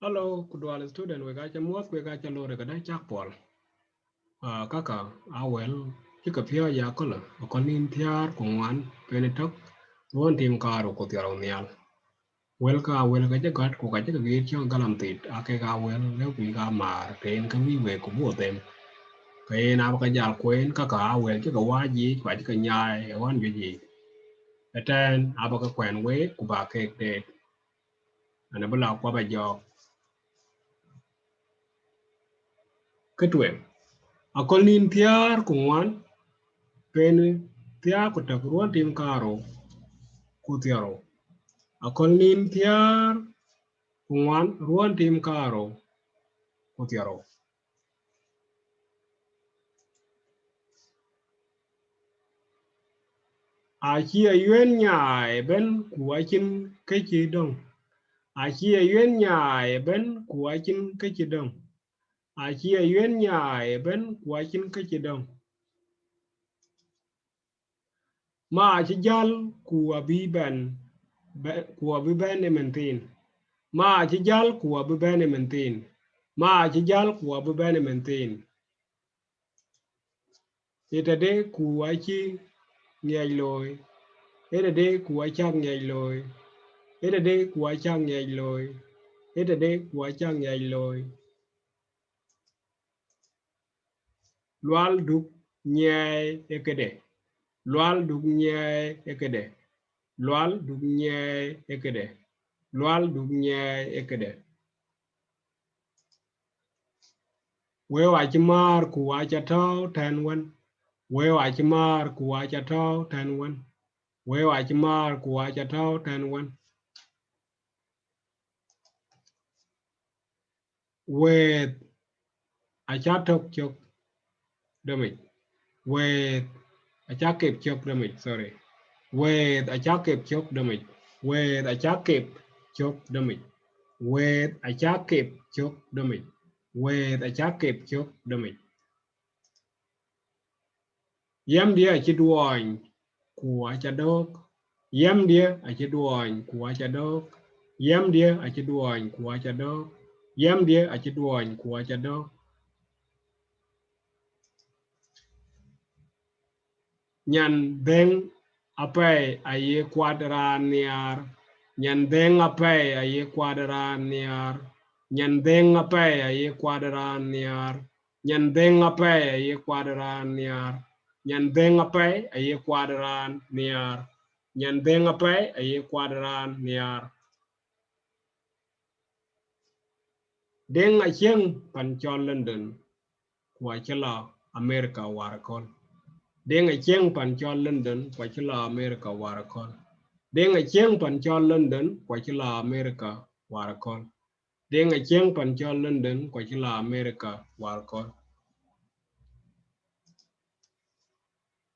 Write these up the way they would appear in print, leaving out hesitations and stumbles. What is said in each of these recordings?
Hello, kudwal student we gacha muot we gacha lore kada chak pol. Kaka awel chika pia ya kola okonin tiar kongwan penetok won tim karo ko tiaro nial. Wel ka jagat ko ka jaga gir chong galam tit ake ga wel le wi ga mar ten ka wi we ko bo tem. Ke na ka jal kwen kaka awel chika waji kwa chika nyai wan ju ji. Eten abaka kwen we ku ba kek de ana bula kwa ba jok ketwe. Akolin tiar kongwan pen tia ko ta ruan tim karo ku tiaro akol nin tiar kuan ruan tim karo ku tiaro a chi a yuen nyai ben ku a chin ke chi dong a chi a yuen nyai ben ku a chin ke chi dong a chi a yuen nyai ben ku a chin ke chi dong ma a chi jal ku a bi ben ku a bi ben mentin ma a chi jal ku a bi ben mentin ma a chi jal ku a bi ben mentin ita de ku a chi nhảy lồi, hết là đê của trang nhảy lồi, hết là đê của trang nhảy lồi, hết là đê của trang nhảy lồi, loal đục nhảy ekede, loal đục nhảy ekede, loal đục nhảy ekede, loal đục nhảy ekede. Weo achimar ku achatao tanwan, weo achimar ku achatao tanwan, weo achimar ku achatao tanwan. Wet achatok chok damit. With a jacket chok damage, sorry. With a jacket chok damage. With a jacket chok damage. With a jacket chok damage. With a jacket chok damage. Yam dia a chidwine, kwa chadok. Yam dia a chidwine, kwa chadok. Yam dia a chidwine, kwa chadok. Yam dia a chidwine, kwa chadok. Nyan beng apai aye kwadran niar nyan beng apai aye kwadran niar nyan beng apai aye kwadran niar nyan beng apai aye kwadran niar nyan beng apai aye kwadran niar nyan beng apai aye kwadran niar deng acheng panchol London kwa chala America warakol deng acheng panchol London kwa chala America warakol Deng a chiang pan cho London kwa chila America warakol. Deng a chiang pan cho London kwa chila America warakol.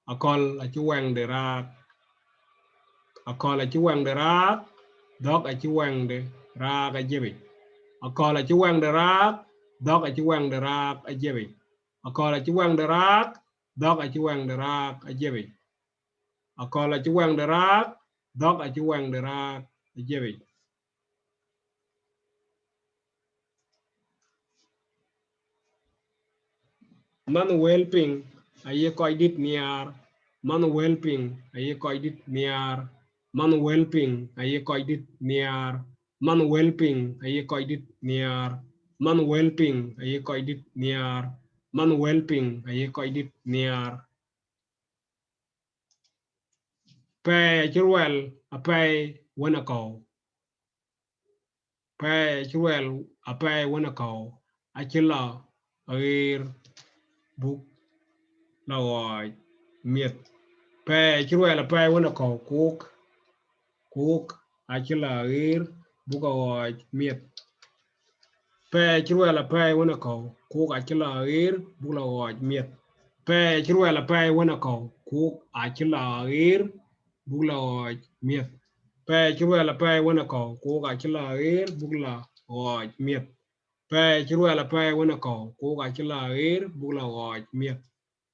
Akol a chuang de rak. Akol a chuang de rak. Dog a chuang de rak a jibi. Akol a chuang de rak. Dog a chuang de rak a jibi. Akol a chuang de rak. Dog a chuang de rak a jibi. Akol a chuang de rak. Dog a chuang de rak a jibi. Man welping aye koy dit niar man welping aye koy dit niar man welping aye koy dit niar man welping aye koy dit niar man welping aye koy dit niar man welping aye koy dit niar pe chirwel ape wona ko pe chirwel ape wona ko achila agir buk lawai miet pe chirwel ape wona ko cook achila agir buka waj miet pe chirwel ape wona ko cook achila agir bula waj miet pe chirwel ape wona ko cook achila agir bula waj miet pe chirwel ape wona ko cook achila agir bula waj miet pe chirwel ape wona ko cook achila agir bula waj miet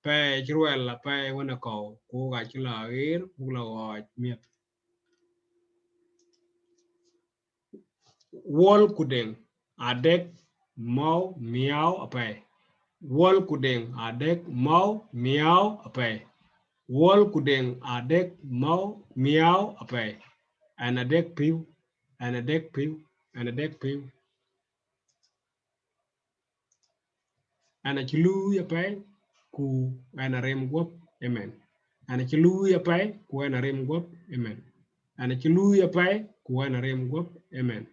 pe chirwel ape wona ko cook achila agir bula waj miet wol kudeng adek mau miau apai wol kudeng adek mau miau apai wol kudeng adek mau miau apai and adek piu and adek piu and adek piu and a chulu apai ku and a rem gop amen and a chulu apai ku and a rem gop amen and a chulu apai ku and a rem gop amen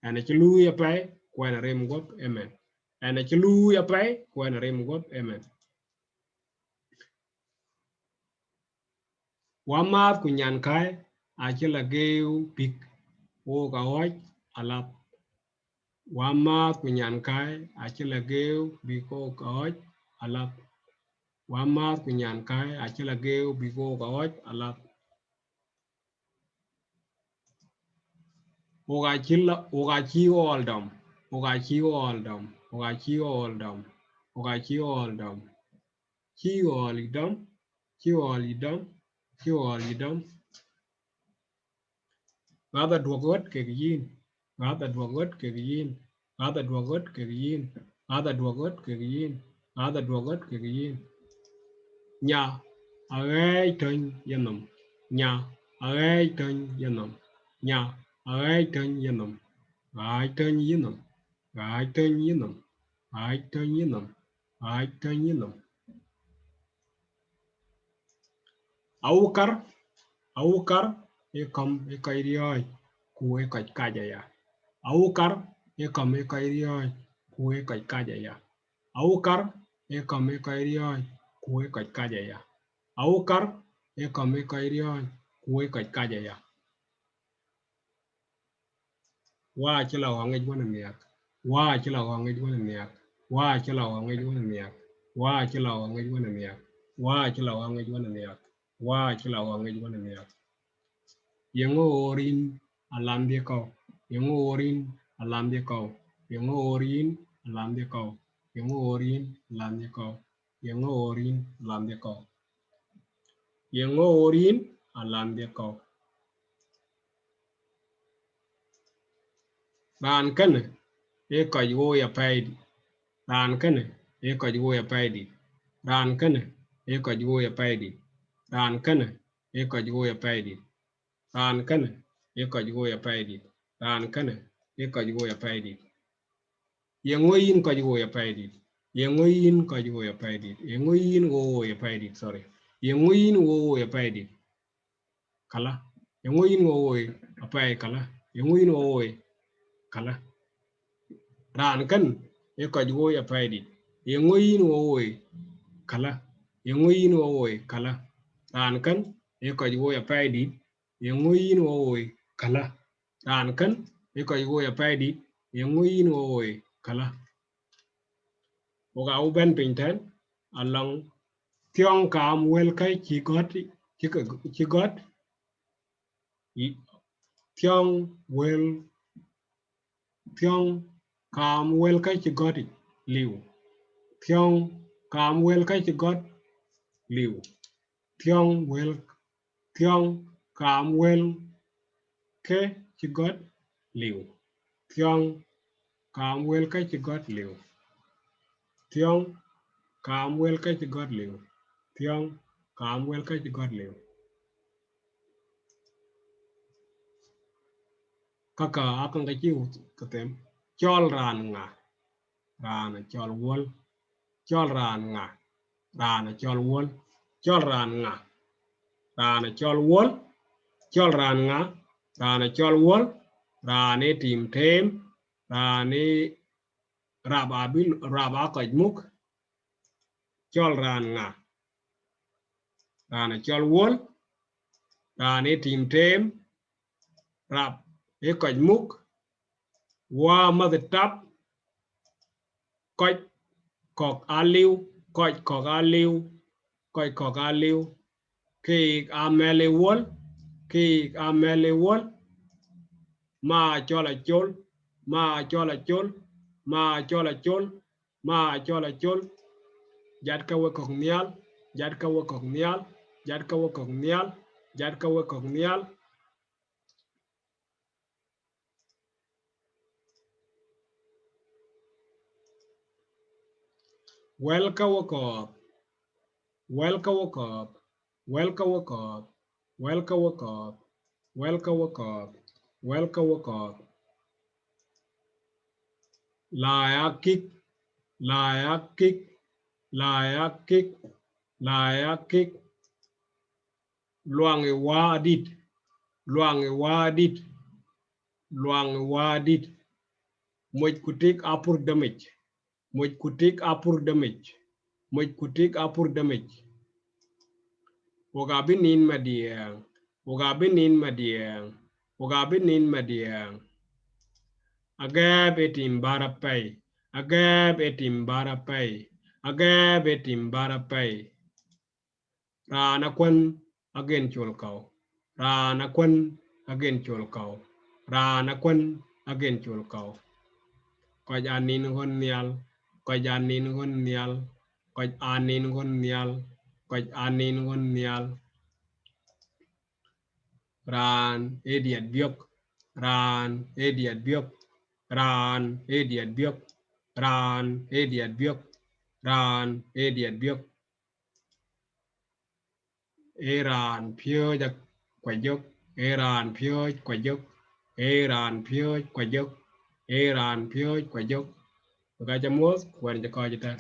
and a chulu apai ku and a rem gop amen and a chulu apai ku and a rem gop amen Wama kunyan kai achila geu pik o gawaj alap. Wama kunyan kai achila geu biko gawaj alap. Wama kunyan kai achila geu biko gawaj alap. Ogachi oldom. Ogachi oldom. Ogachi oldom. Ogachi oldom. Chi olidom. Chi olidom. Chi olidom. Gada dwagot kegiyin. Gada dwagot kegiyin. Gada dwagot kegiyin. Gada dwagot kegiyin. Gada dwagot kegiyin. Nya agai ten yanam. Nya agai ten yanam. Nya agai ten yanam. Gai ten yanam. Gai ten yanam. Gai ten yanam. Gai ten yanam. Awukar. Awukar ekam ekairioi. Ku ekajaya. Awukar ekam ekairioi. Ku ekajaya. Awukar ekam ekairioi. Ku ekajaya. Awukar ekam ekairioi. Ku ekajaya. Wa chila wangai wana miak. Wa chila wangai wana miak. Wa chila wangai wana miak. Wa chila wangai wana miak. Wa chila wangai wana miak. Wa chila wangai wana miak. Yengo orin alamde kau. Yengo orin alamde kau. Yengo orin alamde kau. Yengo orin alamde kau. Yengo orin alamde kau. Yengo orin alamde kau. Ran kana e kayo ya paidi. Ran kana e kayo ya paidi. Ran kana e kayo ya paidi. Ran kana e kayo ya paidi. Ran kana e kayo ya paidi. Ran kana e kayo ya paidi. Yengoyin kayo ya paidi. Yengoyin kayo ya paidi. Yengoyin wo ya paidi. Sorry. Yengoyin wo ya paidi. Kala. Yengoyin wo ya paidi kala. Yengoyin wo kala. Ran kan e kayo ya paidi. Yengoyin wo kala. Yengoyin wo kala. Ran kan e kayo ya paidi. Yengoyin wo kala. Ran kan e kayo ya paidi. Yengoyin wo kala. Oga uben pinten along tiong kam wel kai chi got tiong wel tiong kam wel kai chi got liu tiong kam wel kai chi got liu tiong kam wel ke chi got liu tiong kam wel kai chi got liu tiong kam wel kai chi got liu tiong kam wel kai chi got liu kaka akan ga chiu katem chol ran nga ran chol wol chol ran nga ran chol wol chol ran nga ran chol wol chol ran nga ran chol wol ran e tim tem ran e raba koj muk chol ran nga ran chol wol ran e tim tem rab e koj muk wa mother tap koj kok aliu koj kok aliu koj kok aliu ki amele wol ki amele wol ma chola chol ma chola chol ma chola chol ma chola chol jat ka we kok mial jat ka we kok mial jat ka we kok mial jat ka we kok mial welcome workup, welcome workup, welcome workup, welcome workup, welcome workup, welcome workup. Lại kick, lại kick, lại kick, lại kick. Luang wadit, luang wadit, luang wadit. Moj kutik apur damage, moj kutik apur damage, moj kutik apur damage. Wagabinin madiang, wagabinin madiang, wagabinin madiang. Agab etim barapay, agab etim barapay, agab etim barapay. Rana kwan again cholkau, rana kwan again cholkau, rana kwan again cholkau. Koj anin hon nial, koj anin hon nial, koj anin hon nial, koj anin hon nial. Ran idiot biok, ran idiot biok, ran idiot biok, ran idiot biok, ran idiot biok. Iran Piööc quajok, Iran Piööc quajok, Iran Piööc quajok, Iran Piööc quajok. Gajamos, when the cogita.